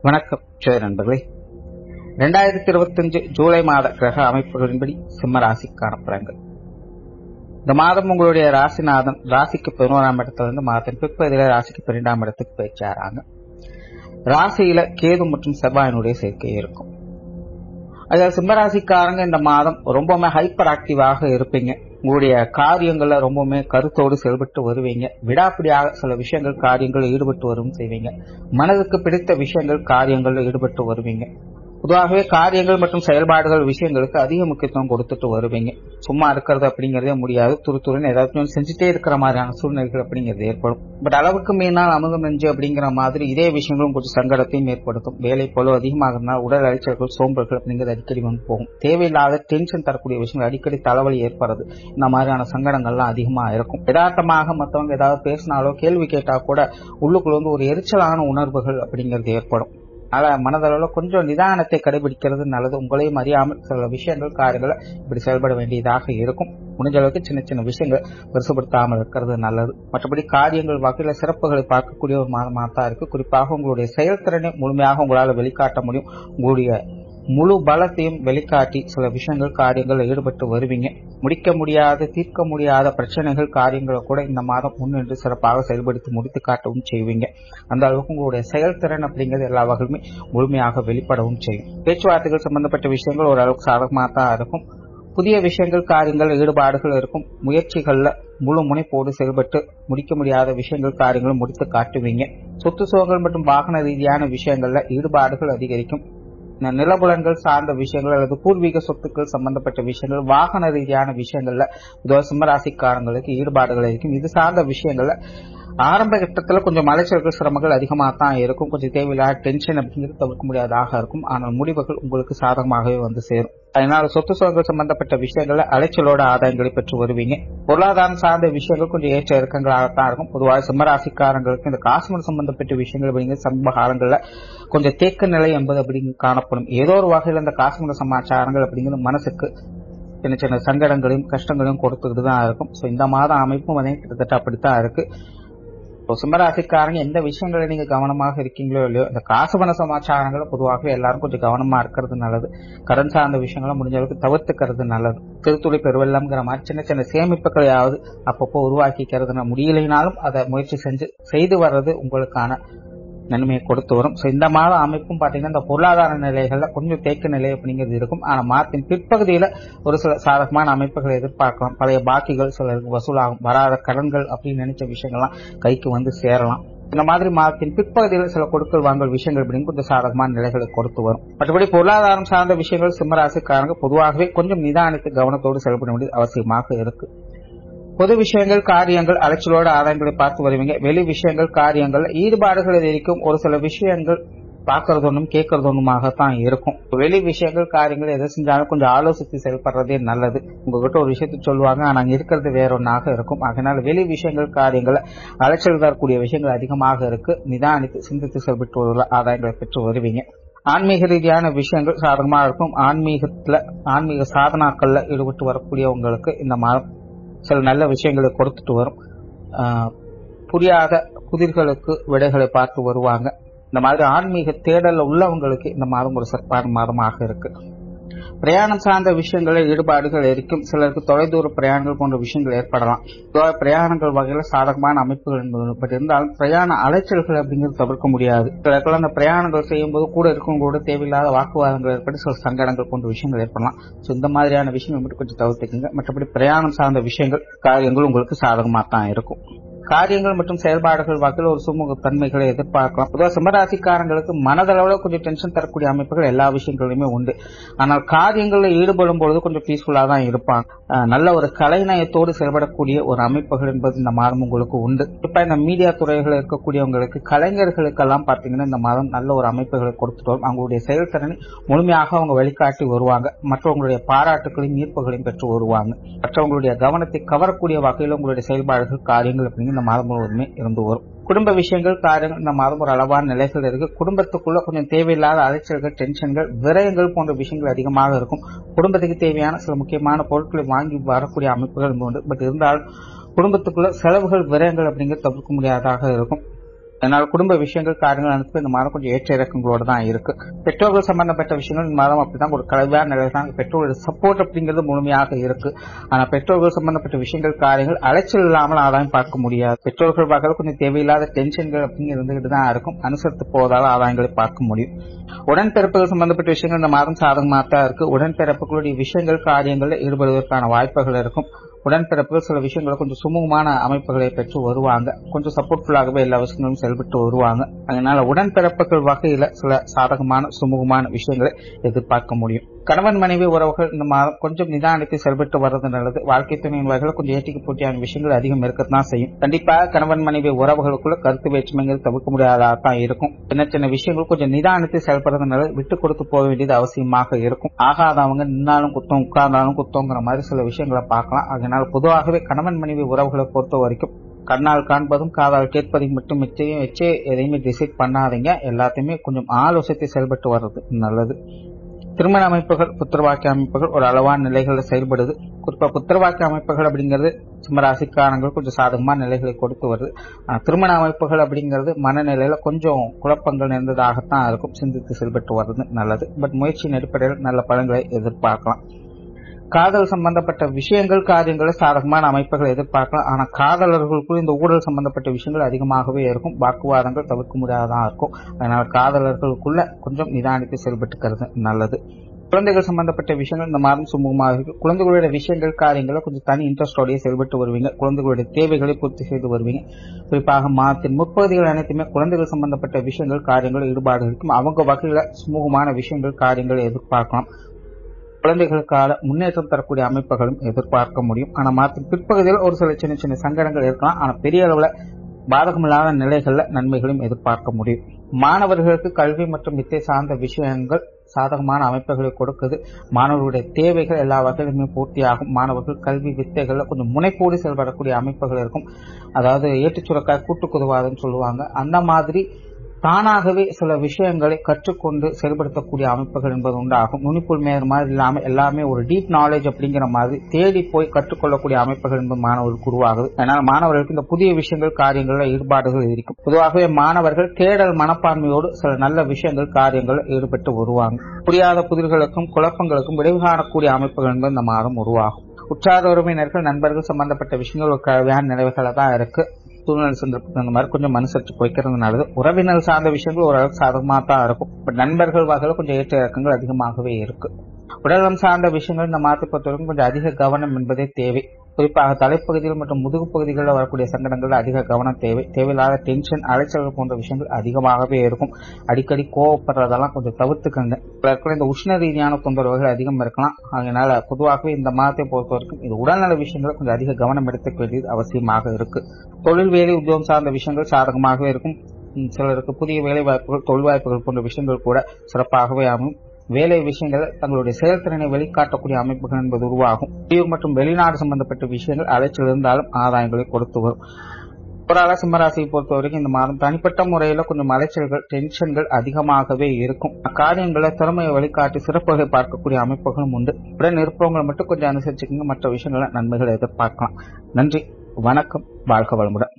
வணக்கம் ஜெய நண்பர்களே. 2025 ஜூலை மாத கிரக அமைப்புகளின்படி சிம்ம ராசிக்கான பலன்கள். இந்த மாதம் உங்களுடைய ராசிநாதன் ராசிக்கு 11ஆம் இடத்திலிருந்து மாதத்தின் பிற்பகுதியில ராசிக்கு 12ஆம் இடத்துக்கு போயிச்சாராங்க. ராசியில கேது மற்றும் செவ்வாயினுடைய சேர்க்கை இருக்கும். அதாவது சிம்மராசிக்காரங்க இந்த மாதம் ரொம்பவுமே ஹைப்பர் ஆக்டிவாக இருப்பீங்க. உங்களுடைய காரியங்கள்ல ரொம்பவுமே கருத்தோடு செயல்பட்டு வருவீங்க. விடாப்பிடியாக சில விஷயங்கள் காரியங்கள் ஈடுபட்டு வரும் செய்வீங்க. மனதுக்கு பிடித்த விஷயங்கள் காரியங்கள்ல ஈடுபட்டு வருவீங்க. பொதுவாகவே காரியங்கள் மற்றும் செயல்பாடுகள் விஷயங்களுக்கு அதிக முக்கியத்துவம் கொடுத்துட்டு வருவீங்க. சும்மா இருக்கிறது அப்படிங்கறதே முடியாது. துருத்துருன்னு ஏதாச்சும் செஞ்சுட்டே இருக்கிற மாதிரியான சூழ்நிலைகள் அப்படிங்கிறது ஏற்படும். பட் அளவுக்கு மீறினால் அமுதம் நெஞ்சு அப்படிங்கிற மாதிரி இதே விஷயங்களும் கொஞ்சம் சங்கடத்தையும் ஏற்படுத்தும். வேலை போல அதிகமாக இருந்தால் உடல் அலைச்சல்கள் சோம்பல்கள் அப்படிங்கிறது அடிக்கடி வந்து போகும். தேவையில்லாத டென்ஷன் தரக்கூடிய விஷயங்கள் அடிக்கடி தலைவலி ஏற்படுறது, இந்த மாதிரியான சங்கடங்கள்லாம் அதிகமா இருக்கும். யதார்த்தமாக மற்றவங்க ஏதாவது பேசினாலோ கேள்வி கேட்டா கூட உள்ளுக்குள்ள வந்து ஒரு எரிச்சலான உணர்வுகள் அப்படிங்கிறது ஏற்படும். அதனால மனதளவுல கொஞ்சம் நிதானத்தை கடைபிடிக்கிறது நல்லது. உங்களையும் அறியாமல் சில விஷயங்கள் காரியங்களை இப்படி செயல்பட வேண்டியதாக இருக்கும். முடிஞ்ச அளவுக்கு சின்ன சின்ன விஷயங்கள் பெருசுபடுத்தாமல் இருக்கிறது நல்லது. மற்றபடி காரியங்கள் வகையில சிறப்புகளை பார்க்கக்கூடிய ஒரு மாதமாக தான் இருக்கு. குறிப்பாக உங்களுடைய செயல்திறனை முழுமையாக உங்களால் வெளிக்காட்ட முடியும். உங்களுடைய முழு பலத்தையும் வெளிக்காட்டி சில விஷயங்கள் காரியங்களில் ஈடுபட்டு வருவீங்க. முடிக்க முடியாத தீர்க்க முடியாத பிரச்சனைகள் காரியங்களை கூட இந்த மாதம் முன்னின்று சிறப்பாக செயல்படுத்தி முடித்து காட்டவும் செய்வீங்க. அந்த அளவுக்கு உங்களுடைய செயல்திறன் அப்படிங்கிறது எல்லா வகையுமே முழுமையாக வெளிப்படவும் செய்யும். பேச்சுவார்த்தைகள் சம்பந்தப்பட்ட விஷயங்கள் ஓரளவுக்கு சாதகமாக தான் இருக்கும். புதிய விஷயங்கள் காரியங்கள் ஈடுபாடுகள் இருக்கும். முயற்சிகள்ல முழு முனைப்போடு செயல்பட்டு முடிக்க முடியாத விஷயங்கள் காரியங்களும் முடித்து காட்டுவீங்க. சொத்து சுகங்கள் மற்றும் வாகன ரீதியான விஷயங்கள்ல ஈடுபாடுகள் அதிகரிக்கும். நிலபுலன்கள் சார்ந்த விஷயங்கள் அல்லது பூர்வீக சொத்துக்கள் சம்பந்தப்பட்ட விஷயங்கள், வாகன ரீதியான விஷயங்கள்ல சிம்மராசிக்காரங்களுக்கு ஈடுபாடுகள் இருக்கும். இது சார்ந்த விஷயங்கள்ல ஆரம்ப கட்டத்துல கொஞ்சம் அலைச்சல்கள் சிரமங்கள் அதிகமாக தான் இருக்கும். கொஞ்சம் தேவையில்லாத டென்ஷன் அப்படிங்கிறது தவிர்க்க முடியாதாக இருக்கும். ஆனால் முடிவுகள் உங்களுக்கு சாதகமாகவே வந்து சேரும். அதனால சொத்து சுகங்கள் சம்பந்தப்பட்ட விஷயங்கள்ல அலைச்சலோட ஆதாயங்களை பெற்று வருவீங்க. பொருளாதாரம் சார்ந்த விஷயங்கள் கொஞ்சம் ஏற்ற இறக்கங்களாகத்தான் இருக்கும். பொதுவாக சிம்மராசிக்காரங்களுக்கு இந்த காசுமன் சம்பந்தப்பட்ட விஷயங்கள் அப்படிங்கிறது சமீப காலங்கள்ல கொஞ்சம் தேக்க நிலை என்பது அப்படிங்கிறது காணப்படும். ஏதோ ஒரு வகையில் அந்த காசுமன் சமாச்சாரங்கள் அப்படிங்கிறது மனசுக்கு சின்ன சின்ன சங்கடங்களையும் கஷ்டங்களையும் கொடுத்துக்கிட்டு தான் இருக்கும். ஸோ இந்த மாதம் அமைப்பும் அதே கிட்டத்தட்ட அப்படித்தான் இருக்கு. சிம்மராசிக்காரங்க எந்த விஷயங்களை நீங்க கவனமாக இருக்கீங்களோ இல்லையோ, இந்த காசுபண சமாச்சாரங்களை பொதுவாகவே எல்லாரும் கொஞ்சம் கவனமா இருக்கிறது நல்லது. கடன் சார்ந்த விஷயங்களை முடிஞ்ச அளவுக்கு தவிர்த்துக்கிறது நல்லது. திருத்துளி பெருவெள்ளம்ங்கிற மாதிரி சின்ன சின்ன சேமிப்புகளையாவது அப்பப்போ உருவாக்கிக்கிறது முடியலைனாலும் அதை முயற்சி செய்து வர்றது உங்களுக்கான நன்மையை கொடுத்து வரும். இந்த மாத அமைப்பும் பாத்தீங்கன்னா இந்த பொருளாதார நிலைகள்ல கொஞ்சம் தேக்க நிலை அப்படிங்கிறது இருக்கும். ஆனா மாதத்தின் பிற்பகுதியில ஒரு சில சாதகமான அமைப்புகளை எதிர்பார்க்கலாம். பழைய பாக்கிகள் சிலருக்கு வசூலாகும். வராத கடன்கள் அப்படின்னு நினைச்ச விஷயங்கள்லாம் கைக்கு வந்து சேரலாம். இந்த மாதிரி மாதத்தின் பிற்பகுதியில் சில கொடுக்கல் வாங்கல் விஷயங்கள் அப்படின்னு கொஞ்சம் சாதகமான நிலைகளை கொடுத்து வரும். மற்றபடி பொருளாதாரம் சார்ந்த விஷயங்கள் சிம்மராசிக்காரங்க பொதுவாகவே கொஞ்சம் நிதானித்து கவனத்தோடு செயல்பட வேண்டியது அவசியமாக இருக்கு. பொது விஷயங்கள் காரியங்கள் அலைச்சலோட ஆதாயங்களை பார்த்து வருவீங்க. வெளி விஷயங்கள் காரியங்கள் ஈடுபாடுகள் இருக்கும். ஒரு சில விஷயங்கள் பார்க்கறது ஒன்றும் கேட்கறது ஒன்றுமாகத்தான் இருக்கும். வெளி விஷயங்கள் காரியங்கள் எதை செஞ்சாலும் கொஞ்சம் ஆலோசித்து செயல்படுறதே நல்லது. உங்ககிட்ட ஒரு விஷயத்தை சொல்லுவாங்க, ஆனா அங்க இருக்கிறது வேற ஒன்றாக இருக்கும். அதனால வெளி விஷயங்கள் காரியங்கள் அலைச்சல் தரக்கூடிய விஷயங்கள் அதிகமாக இருக்கு. நிதானித்து சிந்தித்து செயல்பட்டு ஆதாயங்களை பெற்று வருவீங்க. ஆன்மீக ரீதியான விஷயங்கள் சாதகமாக இருக்கும். ஆன்மீக சாதனாக்கள்ல ஈடுபட்டு வரக்கூடியவங்களுக்கு இந்த மாதம் சில நல்ல விஷயங்களை கொடுத்துட்டு வரும். புரியாத புதிர்களுக்கு விடைகளை பார்த்து வருவாங்க. இந்த மாதிரி ஆன்மீக தேடல உள்ளவங்களுக்கு இந்த மாதம் ஒரு சிறப்பான மாதமாக இருக்கு. பிரயாணம் சார்ந்த விஷயங்களில் ஈடுபாடுகள் இருக்கும். சிலருக்கு தொலைதூர பிரயாணங்கள் போன்ற விஷயங்கள் ஏற்படலாம். பிரயாணங்கள் வகையில சாதகமான அமைப்புகள் என்பது பட் இருந்தாலும் பிரயாண அலைச்சல்கள் அப்படிங்கிறது தவிர்க்க முடியாது. சிலருக்குள்ள அந்த பிரயாணங்கள் செய்யும் போது கூட இருக்கவங்களோட தேவையில்லாத வாக்குவாதங்கள் ஏற்பட்டு சில சங்கடங்கள் போன்ற விஷயங்கள் ஏற்படலாம். இந்த மாதிரியான விஷயங்கள் மட்டும் கொஞ்சம் தவிர்த்துக்குங்க. மற்றபடி பிரயாணம் சார்ந்த விஷயங்கள் காரியங்கள் உங்களுக்கு சாதகமாக தான் இருக்கும். காரியங்கள் மற்றும் செயல்பாடுகள் வகையில் ஒரு சுமூக தன்மைகளை எதிர்பார்க்கலாம். பொதுவாக சிம்மராசிக்காரங்களுக்கு மனதளவுல கொஞ்சம் டென்ஷன் தரக்கூடிய அமைப்புகள் எல்லா விஷயங்களுமே உண்டு. ஆனால் காரியங்களில் ஈடுபடும் பொழுது கொஞ்சம் பீஸ்ஃபுல்லா தான் இருப்பாங்க. நல்ல ஒரு கலைநயத்தோடு செயல்படக்கூடிய ஒரு அமைப்புகள் என்பது இந்த மாதம் உங்களுக்கு உண்டு. இப்ப இந்த மீடியா துறைகள் இருக்கக்கூடியவங்களுக்கு கலைஞர்களுக்கெல்லாம் பார்த்தீங்கன்னா இந்த மாதம் நல்ல ஒரு அமைப்புகளை கொடுத்துட்டு வரும். அவங்களுடைய செயல்திறனை முழுமையாக அவங்க வெளிக்காட்டி வருவாங்க. மற்றவங்களுடைய பாராட்டுகளையும் ஈர்ப்புகளையும் பெற்று வருவாங்க. மற்றவங்களுடைய கவனத்தை கவரக்கூடிய வகையில் உங்களுடைய செயல்பாடுகள் காரியங்கள் அப்படிங்கிற இந்த மாதம் முழுவதுமே இருந்து வரும். குடும்ப விஷயங்கள் காரியங்கள் இந்த மாதம் ஒரு அளவான நிலைகள் இருக்கு. குடும்பத்துக்குள்ள கொஞ்சம் தேவையில்லாத அலைச்சல்கள் டென்ஷன்கள் விரயங்கள் போன்ற விஷயங்கள் அதிகமாக இருக்கும். குடும்பத்துக்கு தேவையான சில முக்கியமான பொருட்களை வாங்கி வரக்கூடிய அமைப்புகள் உண்டு. பட் இருந்தாலும் குடும்பத்துக்குள்ள செலவுகள் விரயங்கள் அப்படிங்கிறது தவிர்க்க முடியாததாக இருக்கும். அதனால குடும்ப விஷயங்கள் காரியங்கள் அனைத்தும் இந்த மாதம் கொஞ்சம் ஏற்ற இறக்கங்களோட தான் இருக்கு. பெற்றோர்கள் சம்பந்தப்பட்ட விஷயங்கள் இந்த மாதம் அப்படிதான் ஒரு கலவையான நிலையில் தான் பெற்றோர்கள் சப்போர்ட் அப்படிங்கிறது முழுமையாக இருக்கு. ஆனா பெற்றோர்கள் சம்பந்தப்பட்ட விஷயங்கள் காரியங்கள் அலைச்சல் இல்லாமல் ஆதாயம் பார்க்க முடியாது. பெற்றோர்கள் பார்க்கறது கொஞ்சம் தேவையில்லாத டென்ஷன்கள் அப்படிங்கிறது இருந்துகிட்டு தான் இருக்கும். அனுசரித்து போவதால் ஆதாயங்களை பார்க்க முடியும். உடன்பிறப்புகள் சம்பந்தப்பட்ட விஷயங்கள் இந்த மாதம் சாதகமாக தான் இருக்கு. உடன்பிறப்புகளுடைய விஷயங்கள் காரியங்களில் ஈடுபடுவதற்கான வாய்ப்புகள் இருக்கும். உடன்பிறப்புகள் சில விஷயங்களை கொஞ்சம் சுமூகமான அமைப்புகளை பெற்று வருவாங்க. கொஞ்சம் சப்போர்ட்ஃபுல்லாகவே எல்லா விஷயங்களும் செயல்பட்டு வருவாங்க. அதனால உடன்பிறப்புகள் வகையில சில சாதகமான சுமூகமான விஷயங்களை எதிர்பார்க்க முடியும். கணவன் மனைவி உறவுகள் இந்த மாதம் கொஞ்சம் நிதானித்து செயல்பட்டு வர்றது நல்லது. வாழ்க்கை துணையின் வகையில் கொஞ்சம் ஏற்றிக்கு போட்டியான விஷயங்கள் அதிகம் இருக்கத்தான் செய்யும். கண்டிப்பாக கணவன் மனைவி உறவுகளுக்குள்ள கருத்து வேற்றுமைகள் தவிர்க்க முடியாததான் இருக்கும். சின்ன சின்ன விஷயங்கள் கொஞ்சம் நிதானித்து செயல்படுறது நல்லது. விட்டு கொடுத்து போக வேண்டியது அவசியமாக இருக்கும். ஆகாதவங்க நின்னாலும் குத்தம் உட்கார்ந்தாலும் குத்தங்கிற மாதிரி சில விஷயங்களை பார்க்கலாம். அதனால பொதுவாகவே கணவன் மனைவி உறவுகளை பொறுத்த வரைக்கும் கண்ணால் காண்பதும் காதால் கேட்பதையும் மட்டும் வச்சே எதையுமே டிசைட் பண்ணாதீங்க. எல்லாத்தையுமே கொஞ்சம் ஆலோசித்து செயல்பட்டு வர்றது நல்லது. திருமண அமைப்புகள் புத்திரவாக்கிய அமைப்புகள் ஒரு அளவான நிலைகளில் செயல்படுது. குறிப்பா புத்திரவாக்கிய அமைப்புகள் அப்படிங்கிறது சிம்மராசிக்காரங்கள் கொஞ்சம் சாதகமான நிலைகளை கொடுத்து வருது. திருமண அமைப்புகள் அப்படிங்கிறது மனநிலையில கொஞ்சம் குழப்பங்கள் நிறைந்ததாகத்தான் இருக்கும். சிந்தித்து செயல்பட்டு வர்றது நல்லது. பட் முயற்சியின் அடிப்படையில் நல்ல பலன்களை எதிர்பார்க்கலாம். காதல் சம்பந்தப்பட்ட விஷயங்கள் காரியங்களை சாதகமான அமைப்புகளை எதிர்பார்க்கலாம். ஆனா காதலர்களுக்குள் இந்த ஊழல் சம்பந்தப்பட்ட விஷயங்கள் அதிகமாகவே இருக்கும். வாக்குவாதங்கள் தவிர்க்க முடியாததான் இருக்கும். அதனால காதலர்களுக்குள்ள கொஞ்சம் நிதானித்து செயல்பட்டுக்கிறது நல்லது. குழந்தைகள் சம்பந்தப்பட்ட விஷயங்கள் இந்த மாதம் சுமூகமாக இருக்கு. குழந்தைகளுடைய விஷயங்கள் காரியங்களை கொஞ்சம் தனி இன்ட்ரெஸ்டோடய செயல்பட்டு வருவீங்க. குழந்தைகளுடைய தேவைகளை பூர்த்தி செய்து வருவீங்க. குறிப்பாக மாதத்தின் முற்பகுதிகள் அனைத்துமே குழந்தைகள் சம்பந்தப்பட்ட விஷயங்கள் காரியங்கள் ஈடுபாடு இருக்கும். அவங்க வகையில சுமூகமான விஷயங்கள் காரியங்களை எதிர்பார்க்கலாம். குழந்தைகளுக்கான முன்னேற்றம் தரக்கூடிய அமைப்புகளும் எதிர்பார்க்க முடியும். ஆனா மாதத்தின் பிற்பகுதியில் ஒரு சில சின்ன சின்ன சங்கடங்கள் இருக்கலாம். ஆனா பெரிய அளவுல பாதகமில்லாத நிலைகள்ல நன்மைகளையும் எதிர்பார்க்க முடியும். மாணவர்களுக்கு கல்வி மற்றும் வித்தை சார்ந்த விஷயங்கள் சாதகமான அமைப்புகளை கொடுக்குது. மாணவர்களுடைய தேவைகள் எல்லா வகையிலுமே பூர்த்தியாகும். மாணவர்கள் கல்வி வித்தைகள்ல கொஞ்சம் முனைப்போடு செயல்படக்கூடிய அமைப்புகள் இருக்கும். அதாவது ஏற்றுச்சுரக்காய் கூட்டுக்குதுவாதுன்னு சொல்லுவாங்க. அந்த மாதிரி தானாகவே சில விஷயங்களை கற்றுக்கொண்டு செயல்படுத்தக்கூடிய அமைப்புகள் என்பது உண்டாகும். நுனிப்புள் மேயர் மாதிரி இல்லாமல் எல்லாமே ஒரு டீப் நாலேஜ் அப்படிங்கிற மாதிரி தேடி போய் கற்றுக்கொள்ளக்கூடிய அமைப்புகள் என்பது மாணவர்களுக்கு உருவாகுது. அதனால மாணவர்களுக்கு இந்த புதிய விஷயங்கள் காரியங்களில் ஈடுபாடுகள் இருக்கும். பொதுவாகவே மாணவர்கள் தேடல் மனப்பான்மையோடு சில நல்ல விஷயங்கள் காரியங்களில் ஈடுபட்டு வருவாங்க. புரியாத புதிர்களுக்கும் குழப்பங்களுக்கும் விடைவு காணக்கூடிய அமைப்புகள் என்பது இந்த மாதம் உருவாகும். உற்றார் உறவினர்கள் நண்பர்கள் சம்பந்தப்பட்ட விஷயங்கள் ஒரு கல்வியான நிலைகளை தான் இருக்கு. சூழ்நிலை சந்தர்ப்பம் அந்த மாதிரி கொஞ்சம் மனுசரிச்சு போய்க்கிறது நல்லது. உறவினர் சார்ந்த விஷயங்கள் ஓரளவுக்கு சாதகமாக தான் இருக்கும். பட் நண்பர்கள் வகையில் கொஞ்சம் ஏற்ற இறக்கங்கள் அதிகமாகவே இருக்கு. உடல்நலம் சார்ந்த விஷயங்கள் இந்த மாதத்தை பொறுத்தவரைக்கும் கொஞ்சம் அதிக கவனம் என்பதே தேவை. குறிப்பாக தலைப்பகுதிகள் மற்றும் முதுகு பகுதிகளில் வரக்கூடிய சங்கடங்கள் அதிக கவனம் தேவை. தேவையில்லாத டென்ஷன் அலைச்சல்கள் போன்ற விஷயங்கள் அதிகமாகவே இருக்கும். அடிக்கடி கோவப்படுறதெல்லாம் கொஞ்சம் தவிர்த்துக்கங்க. இந்த உஷ்ண ரீதியான தொந்தரவுகள் அதிகம் இருக்கலாம். அதனால பொதுவாகவே இந்த மாதத்தை பொறுத்த வரைக்கும் இது உடல்நல விஷயங்களை கொஞ்சம் அதிக கவனம் எடுத்துக்க வேண்டியது அவசியமாக இருக்கு. தொழில் வேலை உத்தியோகம் சார்ந்த விஷயங்கள் சாதகமாகவே இருக்கும். சிலருக்கு புதிய வேலை வாய்ப்புகள் தொழில் வாய்ப்புகள் போன்ற விஷயங்கள் கூட சிறப்பாகவே ஆகும். வேலை விஷயங்கள் தங்களுடைய செயல்திறனை வெளிக்காட்டக்கூடிய அமைப்புகள் என்பது உருவாகும். வெளியூர் மற்றும் வெளிநாடு சம்பந்தப்பட்ட விஷயங்கள் அலைச்சல் இருந்தாலும் ஆதாயங்களை கொடுத்து வரும். ஒரு சிம்மராசியை பொறுத்த வரைக்கும் இந்த மாதம் தனிப்பட்ட முறையில கொஞ்சம் அலைச்சல்கள் டென்ஷன்கள் அதிகமாகவே இருக்கும். காரியங்களை திறமையை வெளிக்காட்டி சிறப்புகளை பார்க்கக்கூடிய அமைப்புகளும் உண்டு. உடன் இருப்பவங்களை மட்டும் கொஞ்சம் அனுசரிச்சுக்கங்க. மற்ற விஷயங்களை நன்மைகளை எதிர்பார்க்கலாம். நன்றி, வணக்கம், வாழ்க வளமுடன்.